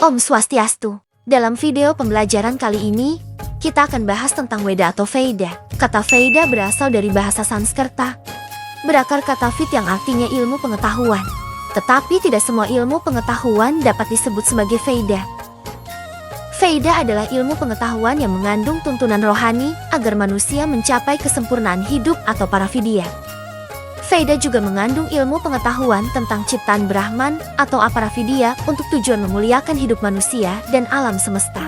Om Swastiastu. Dalam video pembelajaran kali ini, kita akan bahas tentang Weda atau Veda. Kata Veda berasal dari bahasa Sanskerta, berakar kata Vid yang artinya ilmu pengetahuan. Tetapi tidak semua ilmu pengetahuan dapat disebut sebagai Veda. Veda adalah ilmu pengetahuan yang mengandung tuntunan rohani agar manusia mencapai kesempurnaan hidup atau paravidya. Veda juga mengandung ilmu pengetahuan tentang ciptaan Brahman atau aparavidya untuk tujuan memuliakan hidup manusia dan alam semesta.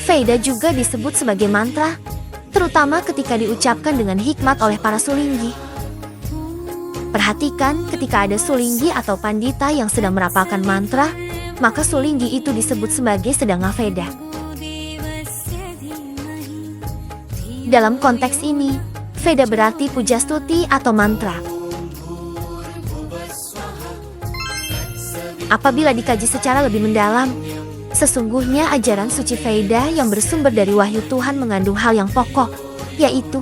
Veda juga disebut sebagai mantra, terutama ketika diucapkan dengan hikmat oleh para sulinggi. Perhatikan, ketika ada sulinggi atau pandita yang sedang merapalkan mantra, maka sulinggi itu disebut sebagai sedang ngaveda. Dalam konteks ini, Veda berarti pujastuti atau mantra. Apabila dikaji secara lebih mendalam, sesungguhnya ajaran suci Veda yang bersumber dari wahyu Tuhan mengandung hal yang pokok, yaitu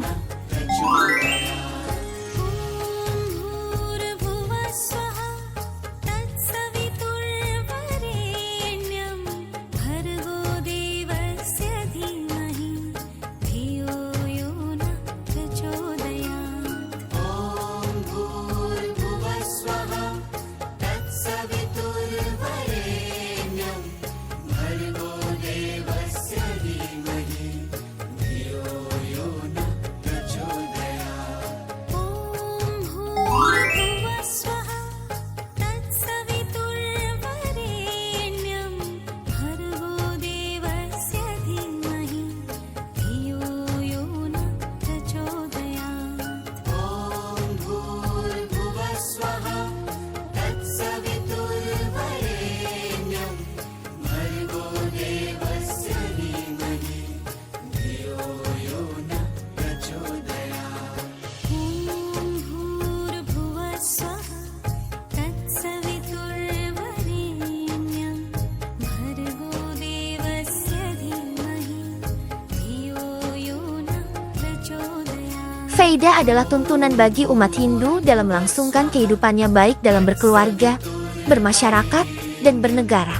Veda adalah tuntunan bagi umat Hindu dalam melangsungkan kehidupannya baik dalam berkeluarga, bermasyarakat, dan bernegara.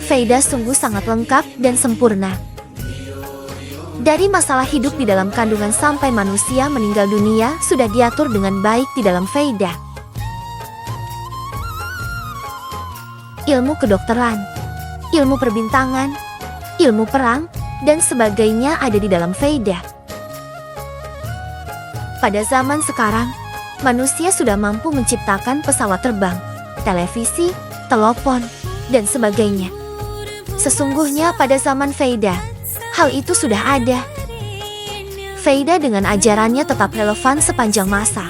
Veda sungguh sangat lengkap dan sempurna. Dari masalah hidup di dalam kandungan sampai manusia meninggal dunia sudah diatur dengan baik di dalam Veda. Ilmu kedokteran, ilmu perbintangan, ilmu perang, dan sebagainya ada di dalam Veda. Pada zaman sekarang, manusia sudah mampu menciptakan pesawat terbang, televisi, telepon, dan sebagainya. Sesungguhnya pada zaman Veda, hal itu sudah ada. Veda dengan ajarannya tetap relevan sepanjang masa.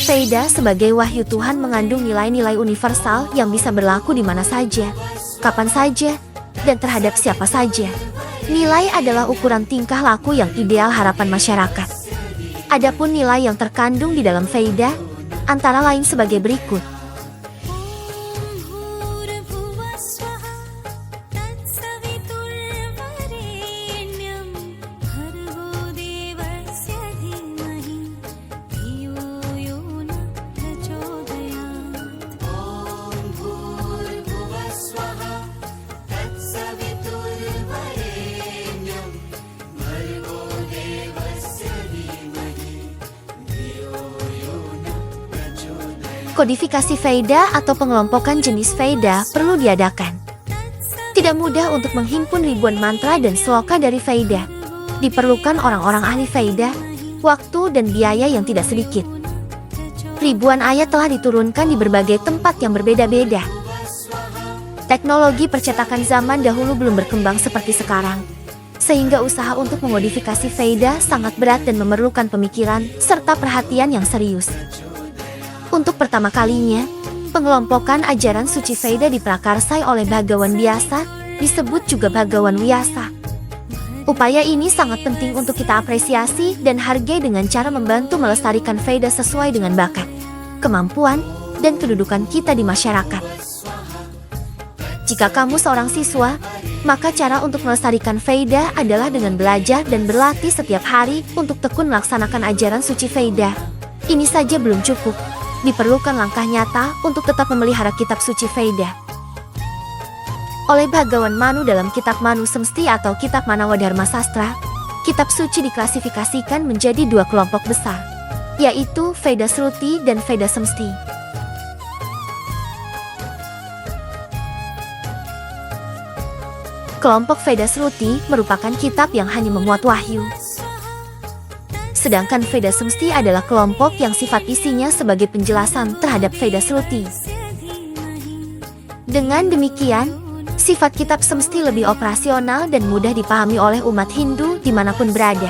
Veda sebagai wahyu Tuhan mengandung nilai-nilai universal yang bisa berlaku di mana saja, kapan saja, dan terhadap siapa saja. Nilai adalah ukuran tingkah laku yang ideal harapan masyarakat. Adapun nilai yang terkandung di dalam Veda, antara lain sebagai berikut. Kodifikasi Veda atau pengelompokan jenis Veda perlu diadakan. Tidak mudah untuk menghimpun ribuan mantra dan sloka dari Veda. Diperlukan orang-orang ahli Veda, waktu dan biaya yang tidak sedikit. Ribuan ayat telah diturunkan di berbagai tempat yang berbeda-beda. Teknologi percetakan zaman dahulu belum berkembang seperti sekarang, sehingga usaha untuk memodifikasi Veda sangat berat dan memerlukan pemikiran serta perhatian yang serius. Untuk pertama kalinya, pengelompokan ajaran suci Veda diprakarsai oleh Bhagawan Vyasa, disebut juga Bhagawan Vyasa. Upaya ini sangat penting untuk kita apresiasi dan hargai dengan cara membantu melestarikan Veda sesuai dengan bakat, kemampuan, dan kedudukan kita di masyarakat. Jika kamu seorang siswa, maka cara untuk melestarikan Veda adalah dengan belajar dan berlatih setiap hari untuk tekun melaksanakan ajaran suci Veda. Ini saja belum cukup. Diperlukan langkah nyata untuk tetap memelihara kitab suci Veda. Oleh Bhagawan Manu dalam kitab Manu Semsti atau kitab Manawa Dharma Sastra, kitab suci diklasifikasikan menjadi dua kelompok besar, yaitu Veda Sruti dan Veda Semsti. Kelompok Veda Sruti merupakan kitab yang hanya memuat wahyu. Sedangkan Veda Semsti adalah kelompok yang sifat isinya sebagai penjelasan terhadap Veda Sruti. Dengan demikian, sifat kitab Semsti lebih operasional dan mudah dipahami oleh umat Hindu dimanapun berada.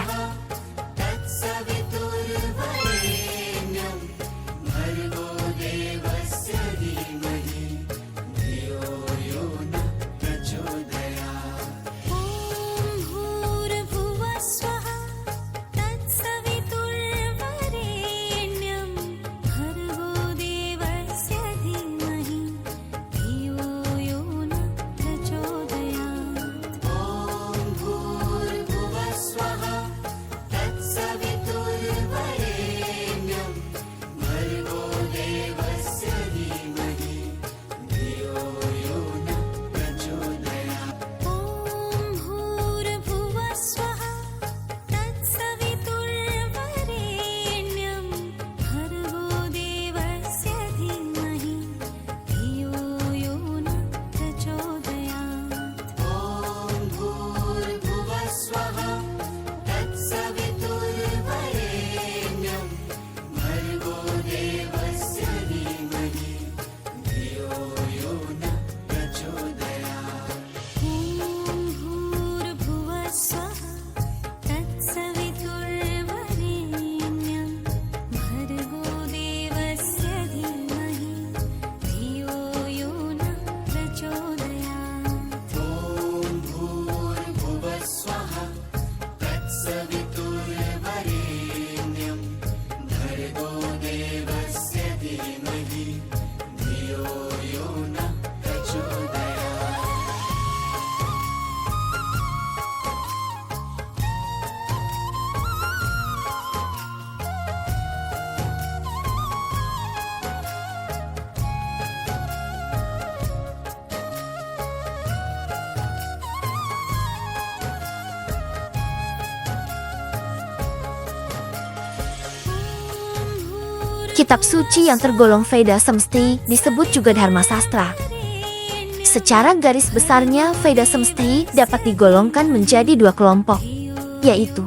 Kitab suci yang tergolong Veda Semsti disebut juga Dharma Sastra. Secara garis besarnya, Veda Semsti dapat digolongkan menjadi dua kelompok, yaitu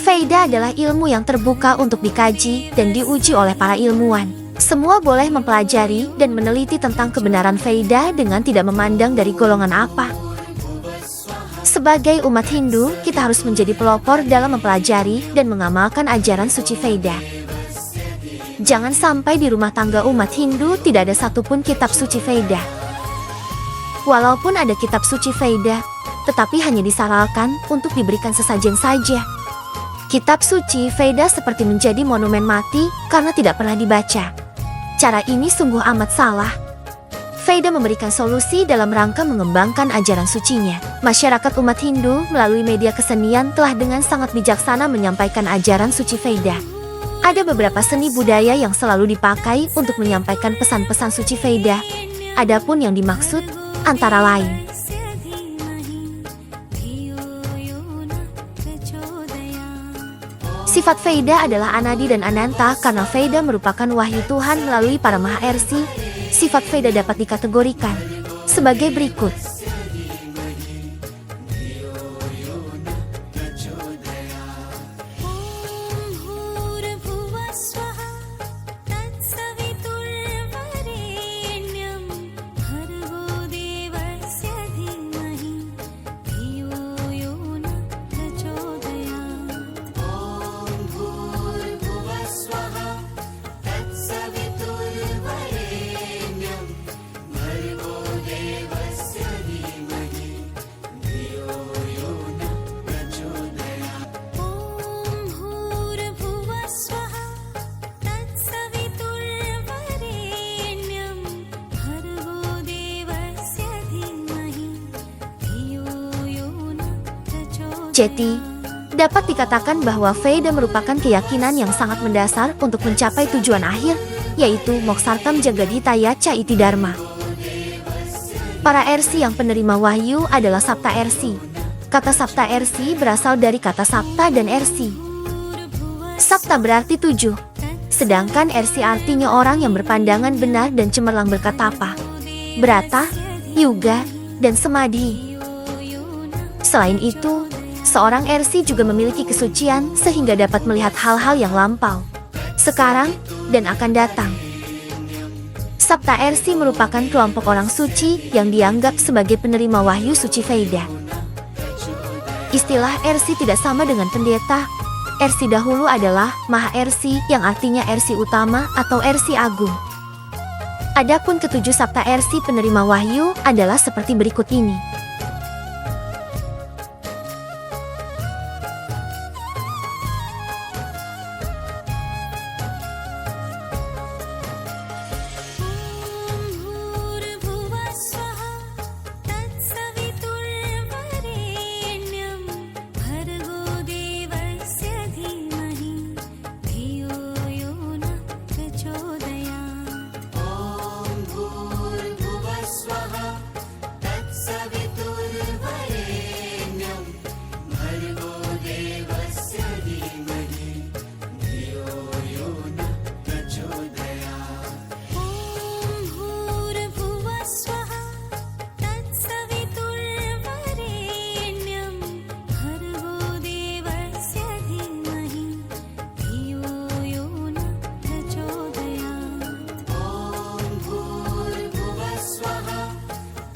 Veda adalah ilmu yang terbuka untuk dikaji dan diuji oleh para ilmuwan. Semua boleh mempelajari dan meneliti tentang kebenaran Veda dengan tidak memandang dari golongan apa. Sebagai umat Hindu, kita harus menjadi pelopor dalam mempelajari dan mengamalkan ajaran suci Veda. Jangan sampai di rumah tangga umat Hindu tidak ada satupun kitab suci Veda. Walaupun ada kitab suci Veda, tetapi hanya disarankan untuk diberikan sesajen saja. Kitab suci Veda seperti menjadi monumen mati karena tidak pernah dibaca. Cara ini sungguh amat salah. Veda memberikan solusi dalam rangka mengembangkan ajaran sucinya. Masyarakat umat Hindu melalui media kesenian telah dengan sangat bijaksana menyampaikan ajaran suci Veda. Ada beberapa seni budaya yang selalu dipakai untuk menyampaikan pesan-pesan suci Veda. Adapun yang dimaksud antara lain sifat Veda adalah Anadi dan Ananta karena Veda merupakan wahyu Tuhan melalui para Maharsi. Sifat Veda dapat dikategorikan sebagai berikut. Jadi, dapat dikatakan bahwa Veda merupakan keyakinan yang sangat mendasar untuk mencapai tujuan akhir, yaitu Moksartam Jagadhitaya Ca Iti Dharma. Para Ersi yang penerima wahyu adalah Sapta Ersi. Kata Sapta Ersi berasal dari kata Sapta dan Ersi. Sapta berarti 7, sedangkan Ersi artinya orang yang berpandangan benar dan cemerlang berkatapa, Brata, Yuga, dan Samadhi. Selain itu, seorang Ersi juga memiliki kesucian sehingga dapat melihat hal-hal yang lampau, sekarang, dan akan datang. Sapta Ersi merupakan kelompok orang suci yang dianggap sebagai penerima wahyu suci Veda. Istilah Ersi tidak sama dengan pendeta. Ersi dahulu adalah Maha Ersi yang artinya Ersi utama atau Ersi agung. Adapun ketujuh Sapta Ersi penerima wahyu adalah seperti berikut ini.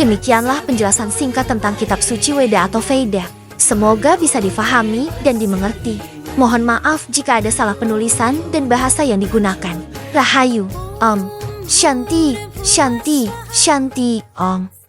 Demikianlah penjelasan singkat tentang kitab suci Weda atau Veda. Semoga bisa difahami dan dimengerti. Mohon maaf jika ada salah penulisan dan bahasa yang digunakan. Rahayu, Om. Shanti, Shanti, Shanti, Om.